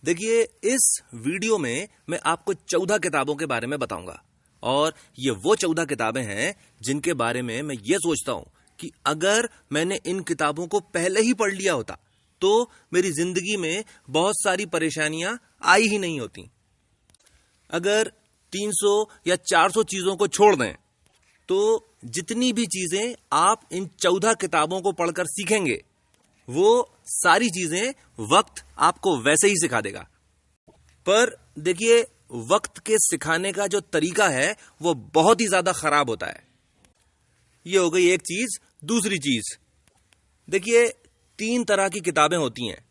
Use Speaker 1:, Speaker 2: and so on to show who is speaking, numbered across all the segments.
Speaker 1: देखिए, इस वीडियो में मैं आपको 14 किताबों के बारे में बताऊंगा और ये वो 14 किताबें हैं जिनके बारे में मैं ये सोचता हूं कि अगर मैंने इन किताबों को पहले ही पढ़ लिया होता तो मेरी जिंदगी में बहुत सारी परेशानियां आई ही नहीं होती। अगर 300 या 400 चीजों को छोड़ दें तो जितनी भी चीजें आप इन 14 किताबों को पढ़कर सीखेंगे वो सारी चीजें वक्त आपको वैसे ही सिखा देगा। पर देखिए, वक्त के सिखाने का जो तरीका है वो बहुत ही ज्यादा खराब होता है। ये हो गई एक चीज। दूसरी चीज, देखिए 3 तरह की किताबें होती हैं।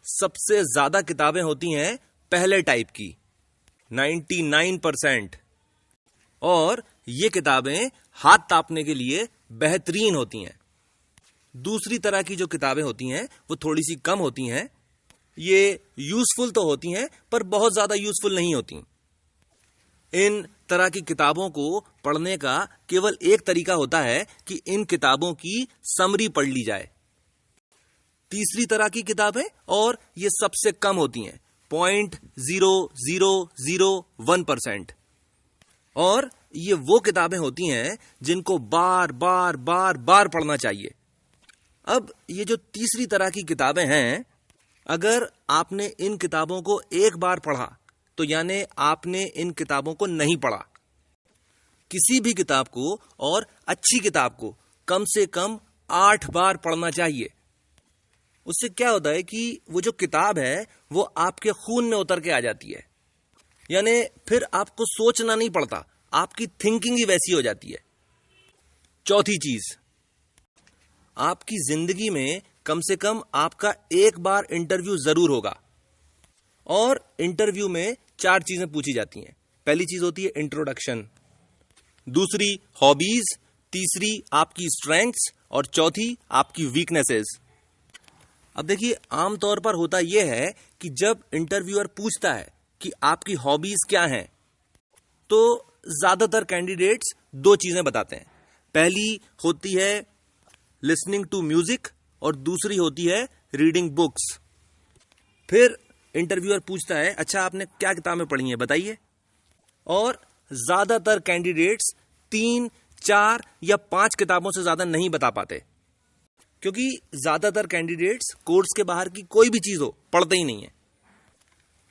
Speaker 1: सबसे ज्यादा किताबें होती हैं पहले टाइप की 99%, और ये किताबें हाथ तापने के लिए बेहतरीन होती हैं। दूसरी तरह की जो किताबें होती हैं वो थोड़ी सी कम होती हैं। ये यूजफुल तो होती हैं पर बहुत ज्यादा यूजफुल नहीं होती। इन तरह की किताबों को पढ़ने का केवल एक तरीका होता है कि इन किताबों की समरी पढ़ ली जाए। तीसरी तरह की किताबें, और ये सबसे कम होती हैं 0.0001%, और ये वो किताबें होती हैं जिनको बार बार बार बार पढ़ना चाहिए। अब ये जो तीसरी तरह की किताबें हैं, अगर आपने इन किताबों को एक बार पढ़ा तो यानी आपने इन किताबों को नहीं पढ़ा। किसी भी किताब को, और अच्छी किताब को, कम से कम 8 बार पढ़ना चाहिए। उससे क्या होता है कि वो जो किताब है वो आपके खून में उतर के आ जाती है, यानी फिर आपको सोचना नहीं पड़ता, आपकी थिंकिंग ही वैसी हो जाती है। चौथी चीज, आपकी जिंदगी में कम से कम आपका एक बार इंटरव्यू जरूर होगा, और इंटरव्यू में 4 चीजें पूछी जाती हैं। पहली चीज होती है इंट्रोडक्शन, दूसरी हॉबीज, तीसरी आपकी स्ट्रेंथ्स, और चौथी आपकी वीकनेसेस। अब देखिए, आमतौर पर होता यह है कि जब इंटरव्यूअर पूछता है कि आपकी हॉबीज क्या हैं, तो ज्यादातर कैंडिडेट्स 2 चीजें बताते हैं। पहली होती है लिसनिंग टू म्यूजिक, और दूसरी होती है रीडिंग बुक्स। फिर इंटरव्यूअर पूछता है, अच्छा आपने क्या किताबें पढ़ी हैं बताइए। और ज्यादातर कैंडिडेट्स 3, 4 या 5 किताबों से ज्यादा नहीं बता पाते, क्योंकि ज्यादातर कैंडिडेट्स कोर्स के बाहर की कोई भी चीज हो पढ़ते ही नहीं है।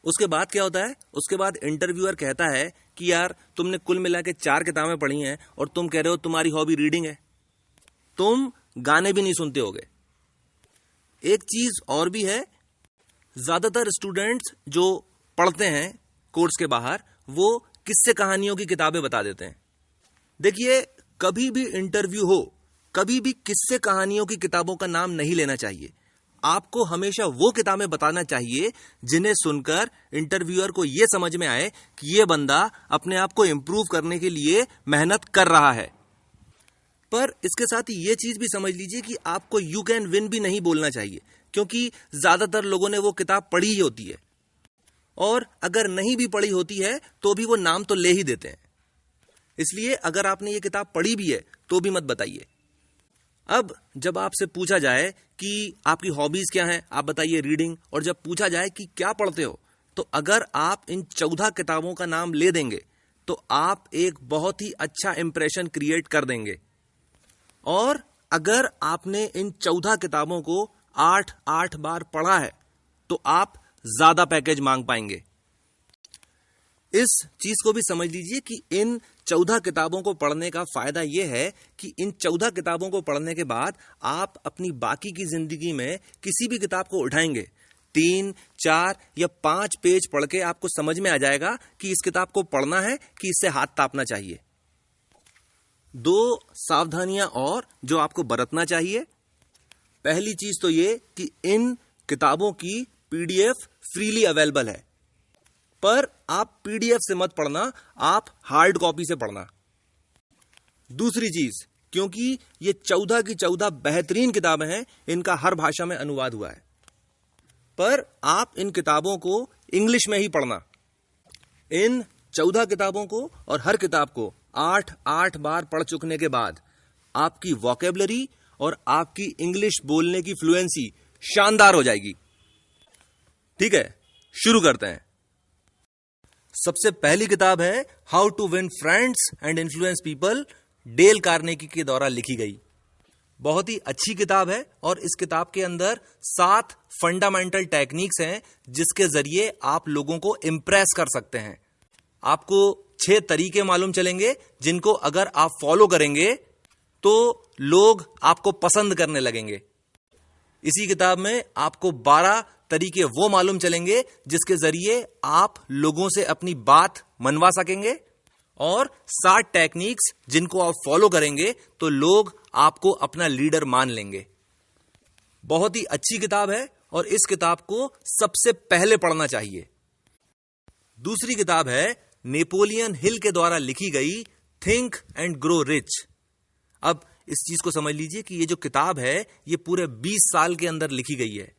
Speaker 1: उसके बाद क्या होता है, उसके बाद इंटरव्यूअर कहता है कि यार तुमने कुल मिला के 4 किताबें पढ़ी हैं और तुम कह रहे हो तुम्हारी हॉबी रीडिंग है, तुम गाने भी नहीं सुनते होगे। एक चीज और भी है, ज्यादातर स्टूडेंट्स जो पढ़ते हैं कोर्स के बाहर वो किस्से कहानियों की किताबें बता देते हैं। देखिए, कभी भी इंटरव्यू हो, कभी भी किस्से कहानियों की किताबों का नाम नहीं लेना चाहिए। आपको हमेशा वो किताबें बताना चाहिए जिन्हें सुनकर इंटरव्यूअर को यह समझ में आए कि यह बंदा अपने आप को इंप्रूव करने के लिए मेहनत कर रहा है। पर इसके साथ ही ये चीज भी समझ लीजिए कि आपको यू कैन विन भी नहीं बोलना चाहिए, क्योंकि ज्यादातर लोगों ने वो किताब पढ़ी ही होती है, और अगर नहीं भी पढ़ी होती है तो भी वो नाम तो ले ही देते हैं। इसलिए अगर आपने ये किताब पढ़ी भी है तो भी मत बताइए। अब जब आपसे पूछा जाए कि आपकी हॉबीज क्या हैं, आप बताइए रीडिंग, और जब पूछा जाए कि क्या पढ़ते हो, तो अगर आप इन 14 किताबों का नाम ले देंगे तो आप एक बहुत ही अच्छा इंप्रेशन क्रिएट कर देंगे। और अगर आपने इन 14 किताबों को 8 बार पढ़ा है तो आप ज्यादा पैकेज मांग पाएंगे। इस चीज को भी समझ लीजिए कि इन 14 किताबों को पढ़ने का फायदा यह है कि इन 14 किताबों को पढ़ने के बाद आप अपनी बाकी की जिंदगी में किसी भी किताब को उठाएंगे, 3, 4 या 5 पेज पढ़ के आपको समझ में आ जाएगा कि इस किताब को पढ़ना है कि इससे हाथ तापना चाहिए। 2 सावधानियां और जो आपको बरतना चाहिए। पहली चीज तो ये कि इन किताबों की पीडीएफ फ्रीली अवेलेबल है, पर आप पीडीएफ से मत पढ़ना, आप हार्ड कॉपी से पढ़ना। दूसरी चीज, क्योंकि ये 14 की 14 बेहतरीन किताबें हैं, इनका हर भाषा में अनुवाद हुआ है, पर आप इन किताबों को इंग्लिश में ही पढ़ना। इन 14 किताबों को और हर किताब को 8 बार पढ़ चुकने के बाद आपकी वोकेबलरी और आपकी इंग्लिश बोलने की फ्लुएंसी शानदार हो जाएगी। ठीक है, शुरू करते हैं। सबसे पहली किताब है how to win friends and influence people, Dale Carnegie के द्वारा लिखी गई। बहुत ही अच्छी किताब है और इस किताब के अंदर 7 फंडामेंटल टेक्निक्स हैं जिसके जरिए आप लोगों को इंप्रेस कर सकते हैं। आपको 6 तरीके मालूम चलेंगे जिनको अगर आप फॉलो करेंगे तो लोग आपको पसंद करने लगेंगे। इसी किताब में आपको 12 तरीके वो मालूम चलेंगे जिसके जरिए आप लोगों से अपनी बात मनवा सकेंगे और 7 टेक्निक्स जिनको आप फॉलो करेंगे तो लोग आपको अपना लीडर मान लेंगे। बहुत ही अच्छी किताब है और इस किताब को सबसे पहले पढ़ना चाहिए। दूसरी किताब है नेपोलियन हिल के द्वारा लिखी गई थिंक एंड ग्रो रिच। अब इस चीज को समझ लीजिए कि ये जो किताब है ये पूरे 20 साल के अंदर लिखी गई है।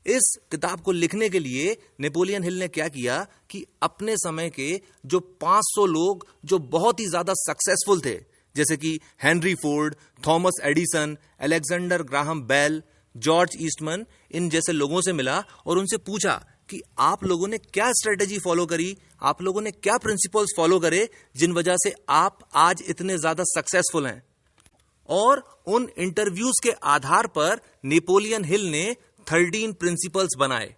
Speaker 1: इस किताब को लिखने के लिए नेपोलियन हिल ने क्या किया कि अपने समय के जो 500 लोग जो बहुत ही ज्यादा सक्सेसफुल थे, जैसे कि Henry Ford, Thomas Edison, Alexander Graham Bell, George Eastman, इन जैसे लोगों से मिला और उनसे पूछा कि आप लोगों ने क्या स्ट्रेटेजी फॉलो करी, आप लोगों ने क्या प्रिंसिपल्स फॉलो करे जिन वजह से आप आज इतने ज्यादा सक्सेसफुल हैं। और उन इंटरव्यूज के आधार पर नेपोलियन हिल ने 13 प्रिंसिपल्स बनाए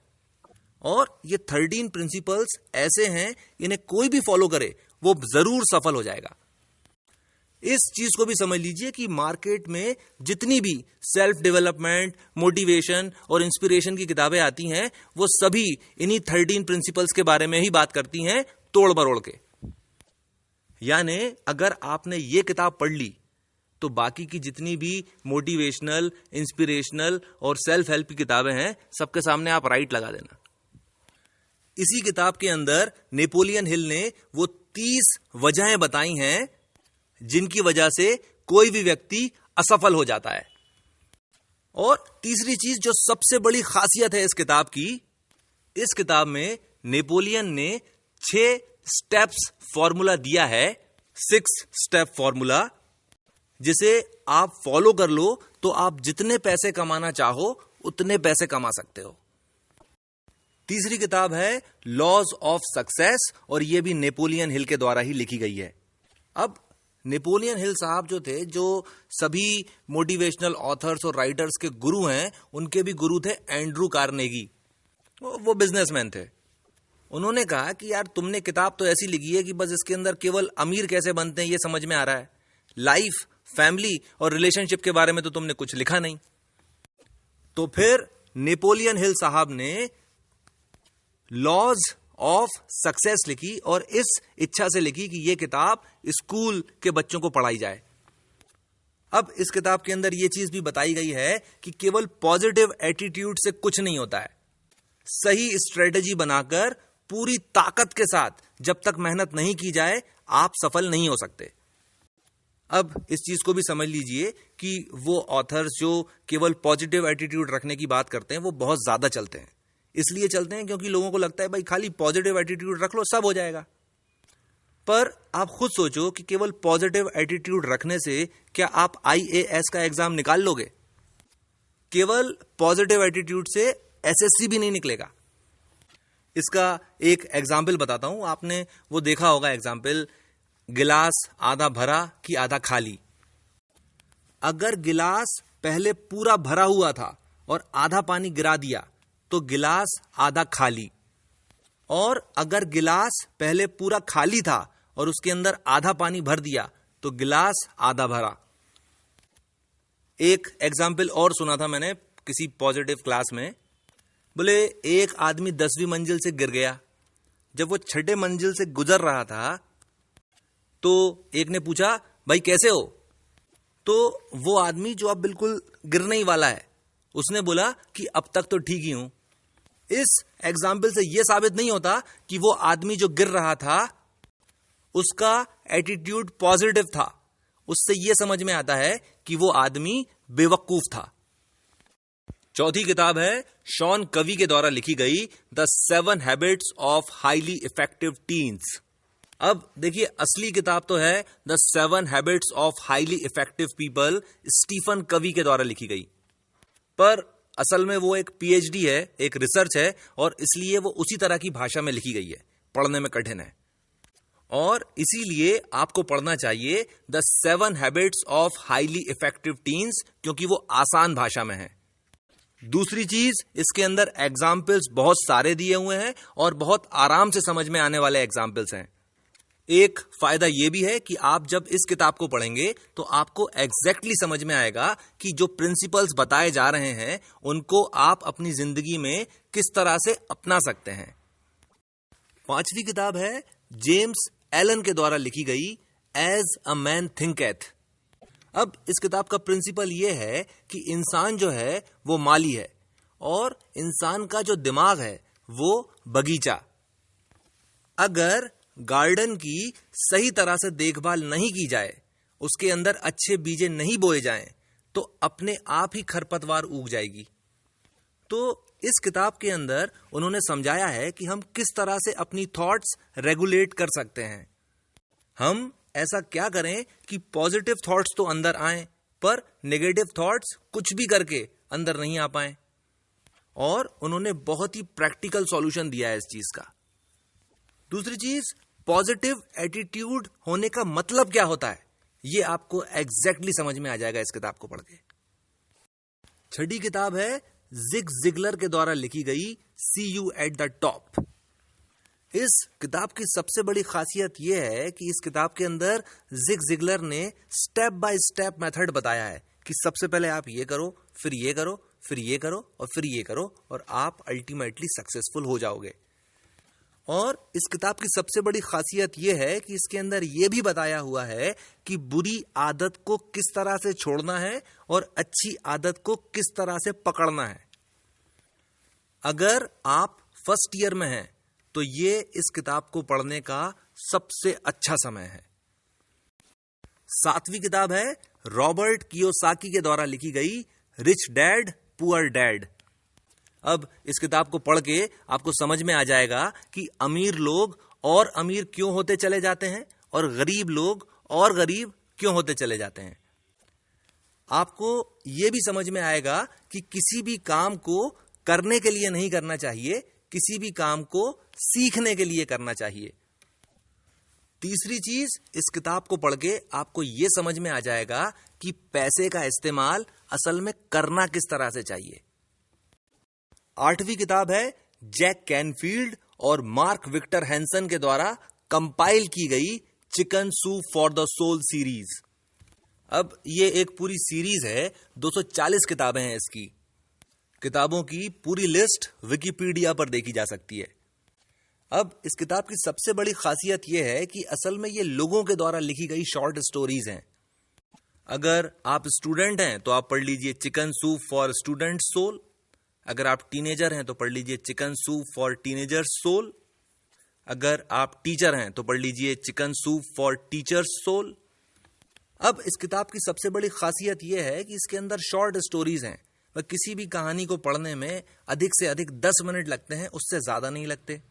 Speaker 1: और ये 13 प्रिंसिपल्स ऐसे हैं इन्हें कोई भी फॉलो करे वो जरूर सफल हो जाएगा। इस चीज को भी समझ लीजिए कि मार्केट में जितनी भी सेल्फ डेवलपमेंट, मोटिवेशन और इंस्पिरेशन की किताबें आती हैं वो सभी इन्हीं 13 प्रिंसिपल्स के बारे में ही बात करती हैं तोड़ मरोड़ के। यानी अगर आपने ये किताब पढ़ ली तो बाकी की जितनी भी मोटिवेशनल, इंस्पिरेशनल और सेल्फ हेल्प की किताबें हैं सबके सामने आप राइट लगा देना। इसी किताब के अंदर नेपोलियन हिल ने वो 30 वजहें बताई हैं जिनकी वजह से कोई भी व्यक्ति असफल हो जाता है। और तीसरी चीज जो सबसे बड़ी खासियत है इस किताब की, इस किताब में नेपोलियन ने 6 स्टेप्स फॉर्मूला दिया है, 6 स्टेप फॉर्मूला, जिसे आप फॉलो कर लो तो आप जितने पैसे कमाना चाहो उतने पैसे कमा सकते हो। तीसरी किताब है लॉज ऑफ सक्सेस और यह भी नेपोलियन हिल के द्वारा ही लिखी गई है। अब नेपोलियन हिल साहब जो थे, जो सभी मोटिवेशनल ऑथर्स और राइटर्स के गुरु हैं, उनके भी गुरु थे एंड्रू कार्नेगी। वो बिजनेसमैन थे। उन्होंने कहा कि यार तुमने किताब तो ऐसी लिखी है कि बस इसके अंदर केवल अमीर कैसे बनते हैं ये समझ में आ रहा है, लाइफ, फैमिली और रिलेशनशिप के बारे में तो तुमने कुछ लिखा नहीं। तो फिर नेपोलियन हिल साहब ने लॉज ऑफ सक्सेस लिखी और इस इच्छा से लिखी कि यह किताब स्कूल के बच्चों को पढ़ाई जाए। अब इस किताब के अंदर यह चीज भी बताई गई है कि केवल पॉजिटिव एटीट्यूड से कुछ नहीं होता है। सही स्ट्रेटेजी बनाकर पूरी ताकत के साथ जब तक मेहनत नहीं की जाए आप सफल नहीं हो सकते। अब इस चीज को भी समझ लीजिए कि वो ऑथर्स जो केवल पॉजिटिव एटीट्यूड रखने की बात करते हैं वो बहुत ज्यादा चलते हैं। इसलिए चलते हैं क्योंकि लोगों को लगता है भाई खाली पॉजिटिव एटीट्यूड रख लो सब हो जाएगा। पर आप खुद सोचो कि केवल पॉजिटिव एटीट्यूड रखने से क्या आप IAS का एग्जाम निकाल लोगे? केवल पॉजिटिव एटीट्यूड से SSC भी नहीं निकलेगा। इसका एक एग्जाम्पल बताता हूं। आपने वो देखा होगा एग्जाम्पल, गिलास आधा भरा कि आधा खाली। अगर गिलास पहले पूरा भरा हुआ था और आधा पानी गिरा दिया तो गिलास आधा खाली, और अगर गिलास पहले पूरा खाली था और उसके अंदर आधा पानी भर दिया तो गिलास आधा भरा। एक एग्जाम्पल और सुना था मैंने किसी पॉजिटिव क्लास में। बोले एक आदमी 10वीं मंजिल से गिर गया। जब वो 6ठे मंजिल से गुजर रहा था तो एक ने पूछा भाई कैसे हो? तो वो आदमी जो अब बिल्कुल गिरने ही वाला है उसने बोला कि अब तक तो ठीक ही हूं। इस एग्जाम्पल से यह साबित नहीं होता कि वो आदमी जो गिर रहा था उसका एटीट्यूड पॉजिटिव था। उससे यह समझ में आता है कि वो आदमी बेवकूफ था। चौथी किताब है शॉन कवी के द्वारा लिखी गई the 7 habits of highly effective teens. अब देखिए असली किताब तो है the 7 habits of highly effective people, Stephen Covey के द्वारा लिखी गई। पर असल में वो एक पीएचडी है, एक रिसर्च है, और इसलिए वो उसी तरह की भाषा में लिखी गई है, पढ़ने में कठिन है। और इसीलिए आपको पढ़ना चाहिए the 7 habits of highly effective teens, क्योंकि वो आसान भाषा में है। दूसरी चीज, इसके अंदर एग्जाम्पल्स बहुत सारे दिए हुए हैं और बहुत आराम से समझ में आने वाले एग्जाम्पल्स हैं। एक फायदा यह भी है कि आप जब इस किताब को पढ़ेंगे तो आपको एग्जैक्टली समझ में आएगा कि जो प्रिंसिपल्स बताए जा रहे हैं उनको आप अपनी जिंदगी में किस तरह से अपना सकते हैं। 5वीं किताब है जेम्स एलन के द्वारा लिखी गई एज अ मैन थिंकेथ। अब इस किताब का प्रिंसिपल यह है कि इंसान जो है वो माली है और इंसान का जो दिमाग है वो बगीचा। अगर गार्डन की सही तरह से देखभाल नहीं की जाए, उसके अंदर अच्छे बीजे नहीं बोए जाएं, तो अपने आप ही खरपतवार उग जाएगी। तो इस किताब के अंदर उन्होंने समझाया है कि हम किस तरह से अपनी थॉट्स रेगुलेट कर सकते हैं। हम ऐसा क्या करें कि पॉजिटिव थॉट्स तो अंदर आएं, पर नेगेटिव थॉट्स कुछ भी करके अंदर नहीं आ पाए। और उन्होंने बहुत ही प्रैक्टिकल सॉल्यूशन दिया है इस चीज का। दूसरी चीज, पॉजिटिव एटीट्यूड होने का मतलब क्या होता है, यह आपको एग्जैक्टली समझ में आ जाएगा इस किताब को पढ़ के। 6ठी किताब है जिग जिगलर के द्वारा लिखी गई सी यू एट द टॉप। इस किताब की सबसे बड़ी खासियत यह है कि इस किताब के अंदर जिग जिगलर ने स्टेप बाय स्टेप मेथड बताया है कि सबसे पहले आप ये करो, फिर ये करो, फिर ये करो और फिर ये करो, और आप अल्टीमेटली सक्सेसफुल हो जाओगे। और इस किताब की सबसे बड़ी खासियत यह है कि इसके अंदर यह भी बताया हुआ है कि बुरी आदत को किस तरह से छोड़ना है और अच्छी आदत को किस तरह से पकड़ना है। अगर आप फर्स्ट ईयर में हैं तो ये इस किताब को पढ़ने का सबसे अच्छा समय है। 7वीं किताब है रॉबर्ट कियोसाकी के द्वारा लिखी गई रिच डैड पुअर डैड। अब इस किताब को पढ़ के आपको समझ में आ जाएगा कि अमीर लोग और अमीर क्यों होते चले जाते हैं और गरीब लोग और गरीब क्यों होते चले जाते हैं। आपको यह भी समझ में आएगा कि किसी भी काम को करने के लिए नहीं करना चाहिए, किसी भी काम को सीखने के लिए करना चाहिए। तीसरी चीज, इस किताब को पढ़ के आपको यह समझ में आ जाएगा कि पैसे का इस्तेमाल असल में करना किस तरह से चाहिए। 8वीं किताब है जैक कैनफील्ड और मार्क विक्टर हैंसन के द्वारा कंपाइल की गई chicken soup for the soul series. अब ये एक पूरी सीरीज है, 240 किताबें हैं इसकी। किताबों की पूरी लिस्ट विकिपीडिया पर देखी जा सकती है। अब इस किताब की सबसे बड़ी खासियत यह है कि असल में ये लोगों के द्वारा लिखी गई शॉर्ट स्टोरीज हैं। अगर आप स्टूडेंट हैं तो आप पढ़ लीजिए chicken soup for student soul. अगर आप टीनेजर हैं तो पढ़ लीजिए chicken soup for teenager soul. अगर आप टीचर हैं तो पढ़ लीजिए chicken soup for teachers soul. अब इस किताब की सबसे बड़ी खासियत यह है कि इसके अंदर शॉर्ट स्टोरीज हैं। वह किसी भी कहानी को पढ़ने में अधिक से अधिक 10 मिनट लगते हैं, उससे ज्यादा नहीं लगते।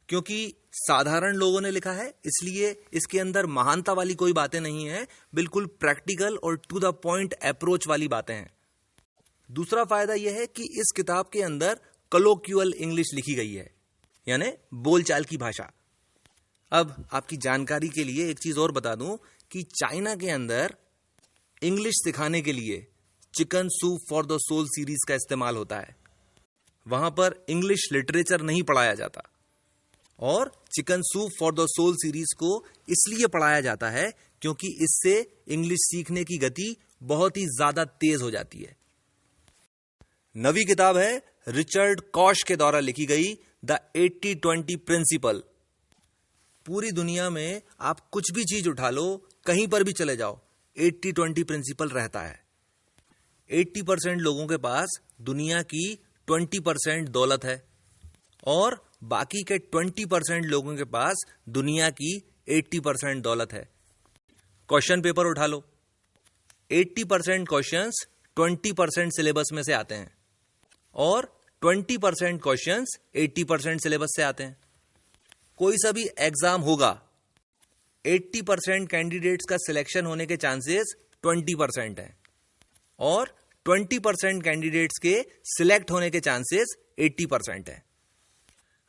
Speaker 1: क्योंकि साधारण लोगों ने लिखा है इसलिए इसके अंदर महानता वाली कोई बातें नहीं है, बिल्कुल प्रैक्टिकल और टू द पॉइंट अप्रोच वाली बातें हैं। दूसरा फायदा यह है कि इस किताब के अंदर कलोक्यूअल इंग्लिश लिखी गई है, यानी बोलचाल की भाषा। अब आपकी जानकारी के लिए एक चीज और बता दूं कि चाइना के अंदर इंग्लिश सिखाने के लिए chicken soup for the soul series का इस्तेमाल होता है। वहां पर इंग्लिश लिटरेचर नहीं पढ़ाया जाता और chicken soup for the soul series को इसलिए पढ़ाया जाता है क्योंकि इससे इंग्लिश सीखने की गति बहुत ही ज्यादा तेज हो जाती है। 9वीं किताब है रिचर्ड कॉश के द्वारा लिखी गई द 80-20 प्रिंसिपल। पूरी दुनिया में आप कुछ भी चीज उठा लो, कहीं पर भी चले जाओ, 80-20 प्रिंसिपल रहता है। 80% लोगों के पास दुनिया की 20% दौलत है और बाकी के 20% लोगों के पास दुनिया की 80% दौलत है। क्वेश्चन पेपर उठा लो, 80% क्वेश्चंस 20% सिलेबस में से आते हैं और 20% क्वेश्चंस 80% सिलेबस से आते हैं। कोई सा भी एग्जाम होगा, 80% कैंडिडेट्स का सिलेक्शन होने के चांसेस 20% हैं और 20% कैंडिडेट्स के सिलेक्ट होने के चांसेस 80% है।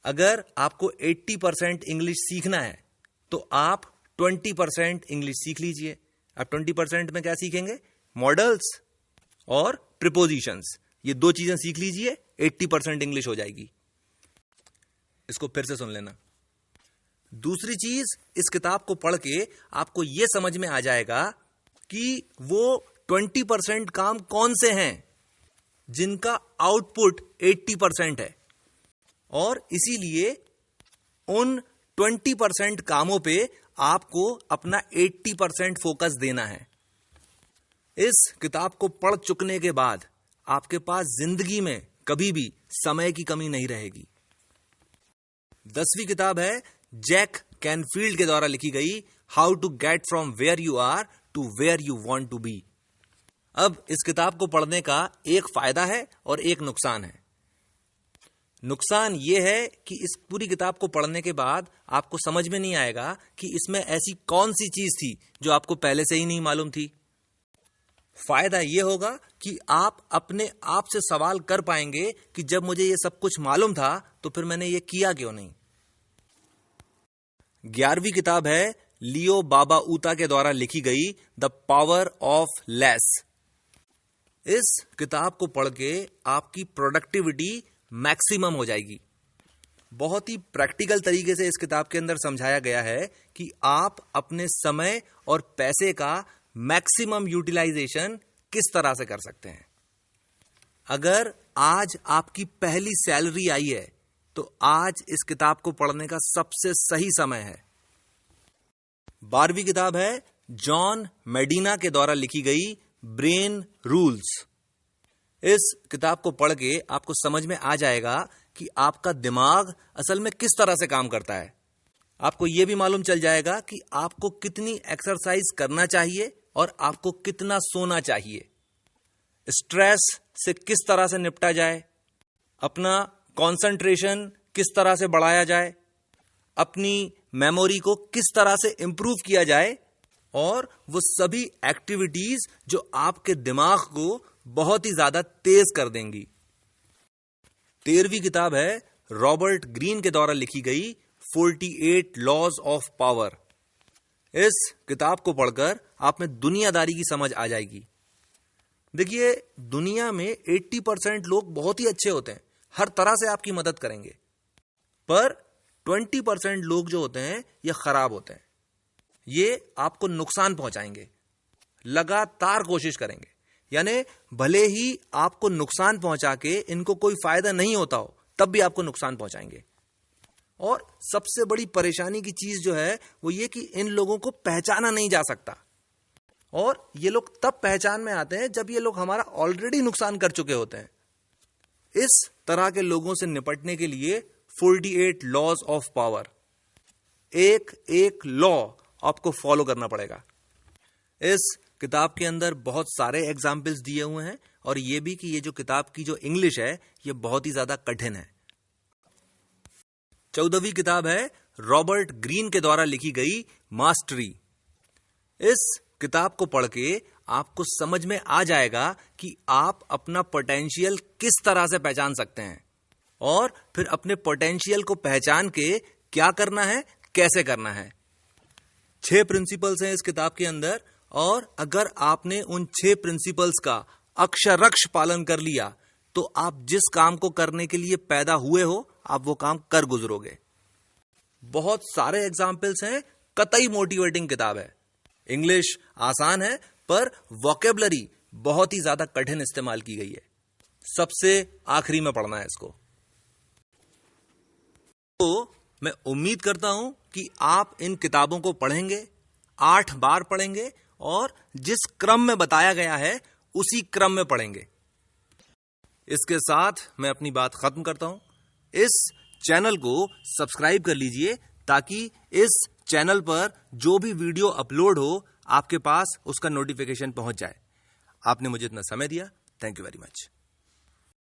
Speaker 1: अगर आपको 80% इंग्लिश सीखना है तो आप 20% इंग्लिश सीख लीजिए। आप 20% में क्या सीखेंगे? मॉडल्स और प्रीपोजिशंस, ये दो चीजें सीख लीजिए, 80% इंग्लिश हो जाएगी। इसको फिर से सुन लेना। दूसरी चीज, इस किताब को पढ़ के आपको यह समझ में आ जाएगा कि वो 20% काम कौन से हैं जिनका आउटपुट 80% है, और इसीलिए उन 20% कामों पे आपको अपना 80% फोकस देना है। इस किताब को पढ़ चुकने के बाद आपके पास जिंदगी में कभी भी समय की कमी नहीं रहेगी। 10वीं किताब है जैक कैनफील्ड के द्वारा लिखी गई how to get from where you are to where you want to be. अब इस किताब को पढ़ने का एक फायदा है और एक नुकसान है। नुकसान यह है कि इस पूरी किताब को पढ़ने के बाद आपको समझ में नहीं आएगा कि इसमें ऐसी कौन सी चीज थी जो आपको पहले से ही नहीं मालूम थी। फायदा यह होगा कि आप अपने आप से सवाल कर पाएंगे कि जब मुझे यह सब कुछ मालूम था तो फिर मैंने ये किया क्यों नहीं। 11वीं किताब है लियो बाबाऊता के द्वारा लिखी गई द पावर ऑफ लेस। इस किताब को पढ़ के आपकी प्रोडक्टिविटी मैक्सिमम हो जाएगी। बहुत ही प्रैक्टिकल तरीके से इस किताब के अंदर समझाया गया है कि आप अपने समय और पैसे का मैक्सिमम यूटिलाइजेशन किस तरह से कर सकते हैं। अगर आज आपकी पहली सैलरी आई है तो आज इस किताब को पढ़ने का सबसे सही समय है। 12वीं किताब है जॉन मेडिना के द्वारा लिखी गई ब्रेन रूल्स। इस किताब को पढ़ के आपको समझ में आ जाएगा कि आपका दिमाग असल में किस तरह से काम करता है। आपको यह भी मालूम चल जाएगा कि आपको कितनी एक्सरसाइज करना चाहिए और आपको कितना सोना चाहिए। स्ट्रेस से किस तरह से निपटा जाए, अपना कंसंट्रेशन किस तरह से बढ़ाया जाए, अपनी मेमोरी को किस तरह से इंप्रूव किया जाए, और वो सभी एक्टिविटीज जो आपके दिमाग को बहुत ही ज्यादा तेज कर देंगी। 13वीं किताब है रॉबर्ट ग्रीन के द्वारा लिखी गई 48 लॉज ऑफ पावर। इस किताब को पढ़कर आप में दुनियादारी की समझ आ जाएगी। देखिए, दुनिया में 80% लोग बहुत ही अच्छे होते हैं, हर तरह से आपकी मदद करेंगे, पर 20% लोग जो होते हैं ये खराब होते हैं। ये आपको नुकसान पहुंचाएंगे, लगातार कोशिश करेंगे, यानी भले ही आपको नुकसान पहुंचा के इनको कोई फायदा नहीं होता हो तब भी आपको नुकसान पहुंचाएंगे। और सबसे बड़ी परेशानी की चीज जो है वो ये कि इन लोगों को पहचाना नहीं जा सकता, और ये लोग तब पहचान में आते हैं जब ये लोग हमारा ऑलरेडी नुकसान कर चुके होते हैं। इस तरह के लोगों से निपटने के लिए 48 लॉज ऑफ पावर, एक एक लॉ आपको फॉलो करना पड़ेगा। इस किताब के अंदर बहुत सारे एग्जाम्पल्स दिए हुए हैं, और यह भी कि ये जो किताब की जो इंग्लिश है ये बहुत ही ज्यादा कठिन है। 14वीं किताब है रॉबर्ट ग्रीन के द्वारा लिखी गई मास्टरी। इस किताब को पढ़ के आपको समझ में आ जाएगा कि आप अपना पोटेंशियल किस तरह से पहचान सकते हैं, और फिर अपने पोटेंशियल को पहचान के क्या करना है, कैसे करना है। 6 प्रिंसिपल्स हैं इस किताब के अंदर, और अगर आपने उन 6 प्रिंसिपल्स का अक्षरशः पालन कर लिया तो आप जिस काम को करने के लिए पैदा हुए हो आप वो काम कर गुजरोगे। बहुत सारे एग्जाम्पल्स हैं, कतई मोटिवेटिंग किताब है। इंग्लिश आसान है पर वोकेबलरी बहुत ही ज्यादा कठिन इस्तेमाल की गई है। सबसे आखिरी में पढ़ना है इसको। तो मैं उम्मीद करता हूं कि आप इन किताबों को पढ़ेंगे, 8 बार पढ़ेंगे, और जिस क्रम में बताया गया है उसी क्रम में पढ़ेंगे। इसके साथ मैं अपनी बात खत्म करता हूं। इस चैनल को सब्सक्राइब कर लीजिए ताकि इस चैनल पर जो भी वीडियो अपलोड हो आपके पास उसका नोटिफिकेशन पहुंच जाए। आपने मुझे इतना समय दिया, थैंक यू वेरी मच।